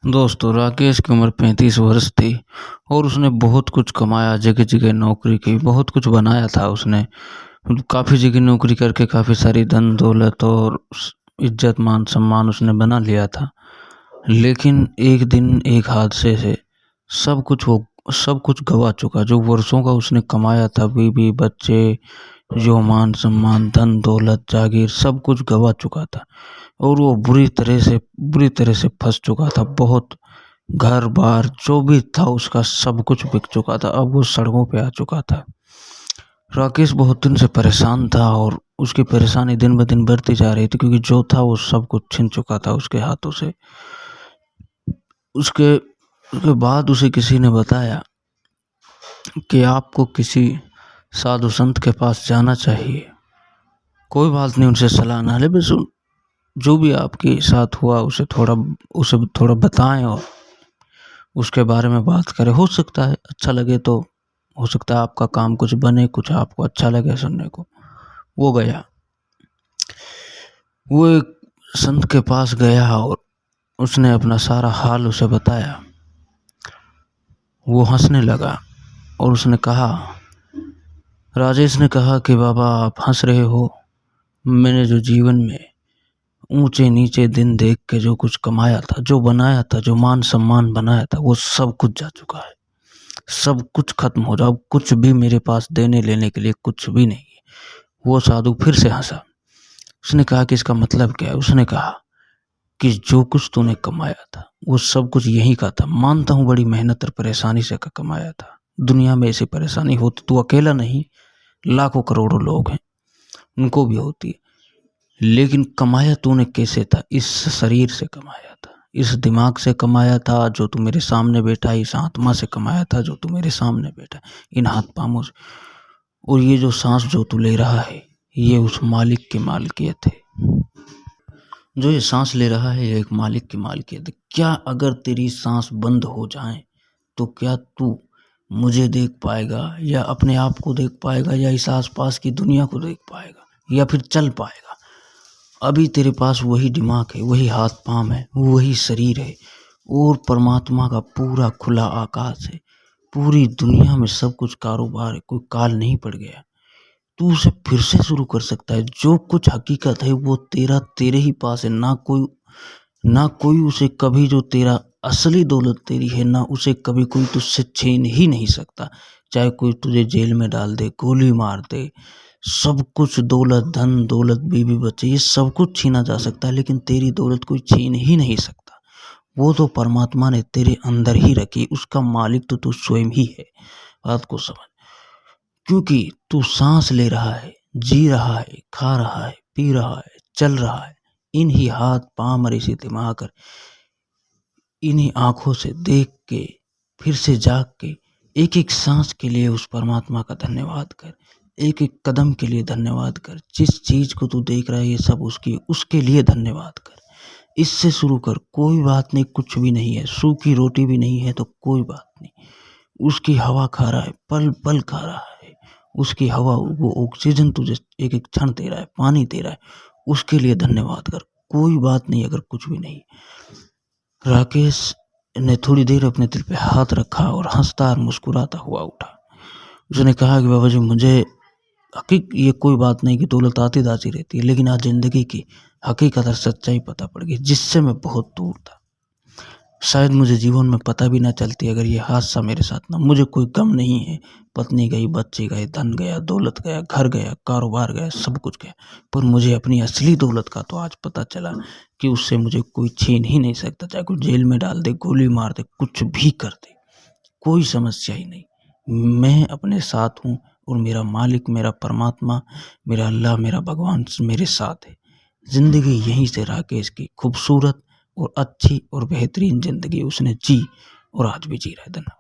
दोस्तों, राकेश की उम्र 35 वर्ष थी और उसने बहुत कुछ कमाया, जगह-जगह नौकरी की, बहुत कुछ बनाया था उसने। काफ़ी जगह नौकरी करके काफ़ी सारी धन दौलत और इज्जत मान सम्मान उसने बना लिया था। लेकिन एक दिन एक हादसे से सब कुछ गवा चुका। जो वर्षों का उसने कमाया था, बीवी बच्चे, जो मान सम्मान, धन दौलत, जागीर, सब कुछ गवा चुका था और वो बुरी तरह से फंस चुका था। बहुत घर बार जो भी था उसका सब कुछ बिक चुका था। अब वो सड़कों पे आ चुका था। राकेश बहुत दिन से परेशान था और उसकी परेशानी दिन ब दिन बढ़ती जा रही थी, क्योंकि जो था वो सब कुछ छिन चुका था उसके हाथों से। उसके बाद उसे किसी ने बताया कि आपको किसी साधु संत के पास जाना चाहिए। कोई बात नहीं, उनसे सलाह ना ले, बस जो भी आपके साथ हुआ उसे थोड़ा बताएं और उसके बारे में बात करें। हो सकता है अच्छा लगे, तो हो सकता है आपका काम कुछ बने, कुछ आपको अच्छा लगे सुनने को। वो गया, वो एक संत के पास गया और उसने अपना सारा हाल उसे बताया। वो हंसने लगा और उसने कहा, राजेश ने कहा कि बाबा आप हंस रहे हो, मैंने जो जीवन में ऊंचे नीचे दिन देख के जो कुछ कमाया था, जो बनाया था, जो मान सम्मान बनाया था, वो सब कुछ जा चुका है। सब कुछ खत्म हो जाओ, कुछ भी मेरे पास देने लेने के लिए कुछ भी नहीं है। वो साधु फिर से हंसा। उसने कहा कि इसका मतलब क्या है? उसने कहा कि जो कुछ तूने कमाया था वो सब कुछ यहीं का था। मानता हूँ बड़ी मेहनत और परेशानी से कमाया था। दुनिया में ऐसी परेशानी होती, तू अकेला नहीं, लाखों करोड़ों लोग हैं, उनको भी होती है। लेकिन कमाया तूने कैसे था? इस शरीर से कमाया था, इस दिमाग से कमाया था जो तू मेरे सामने बैठा है, इस आत्मा से कमाया था जो तू मेरे सामने बैठा है, इन हाथ पांवों से। और ये जो सांस जो तू ले रहा है, ये उस मालिक की मालकियत है। जो ये सांस ले रहा है, ये एक मालिक की मालकियत है। क्या अगर तेरी सांस बंद हो जाए तो क्या तू मुझे देख पाएगा, या अपने आप को देख पाएगा, या इस आसपास की दुनिया को देख पाएगा, या फिर चल पाएगा? अभी तेरे पास वही दिमाग है, वही हाथ पांव है, वही शरीर है और परमात्मा का पूरा खुला आकाश है। पूरी दुनिया में सब कुछ कारोबार है, कोई काल नहीं पड़ गया। तू उसे फिर से शुरू कर सकता है। जो कुछ हकीकत है वो तेरे ही पास है। ना कोई उसे कभी, जो तेरा असली दौलत तेरी है, ना उसे कभी कोई तुझसे छीन ही नहीं सकता। चाहे कोई तुझे जेल में डाल दे, गोली मार दे, सब कुछ दौलत, धन दौलत, बीवी बच्चे, ये सब कुछ छीना जा सकता है, लेकिन तेरी दौलत कोई छीन ही नहीं सकता। वो तो परमात्मा ने तेरे अंदर ही रखी, उसका मालिक तो तू स्वयं ही है। बात को समझ, क्योंकि तू सांस ले रहा है, जी रहा है, खा रहा है, पी रहा है, चल रहा है, इन्हीं हाथ पांव मरे से दिमाग कर, इन्हीं आंखों से देख के, फिर से जाग के, एक एक सांस के लिए उस परमात्मा का धन्यवाद कर। एक एक कदम के लिए धन्यवाद कर। जिस चीज को तू देख रहा है ये सब उसके लिए धन्यवाद कर। इससे शुरू कर। कोई बात नहीं, कुछ भी नहीं है, सूखी रोटी भी नहीं है तो कोई बात नहीं, उसकी हवा खा रहा है, पल पल खा रहा है, उसकी हवा, वो ऑक्सीजन तुझे एक एक क्षण दे रहा है, पानी दे रहा है, उसके लिए धन्यवाद कर। कोई बात नहीं अगर कुछ भी नहीं। राकेश ने थोड़ी देर अपने दिल पे हाथ रखा और हंसता और मुस्कुराता हुआ उठा। उसने कहा कि बाबा जी, मुझे ये कोई बात नहीं कि दौलत आती जाती रहती है, लेकिन आज जिंदगी की हकीकत और सच्चाई पता पड़ गई, जिससे मैं बहुत दूर था। शायद मुझे जीवन में पता भी ना चलती अगर ये हादसा मेरे साथ ना। मुझे कोई गम नहीं है, पत्नी गई, बच्चे गए, धन गया, दौलत गया, घर गया, कारोबार गया, सब कुछ गया, पर मुझे अपनी असली दौलत का तो आज पता चला कि उससे मुझे कोई छीन ही नहीं सकता। चाहे कोई जेल में डाल दे, गोली मार दे, कुछ भी कर दे, कोई समस्या ही नहीं। मैं अपने साथ हूँ और मेरा मालिक, मेरा परमात्मा, मेरा अल्लाह, मेरा भगवान मेरे साथ है। जिंदगी यहीं से राकेश की खूबसूरत और अच्छी और बेहतरीन जिंदगी उसने जी और आज भी जी रहा है। धन्यवाद।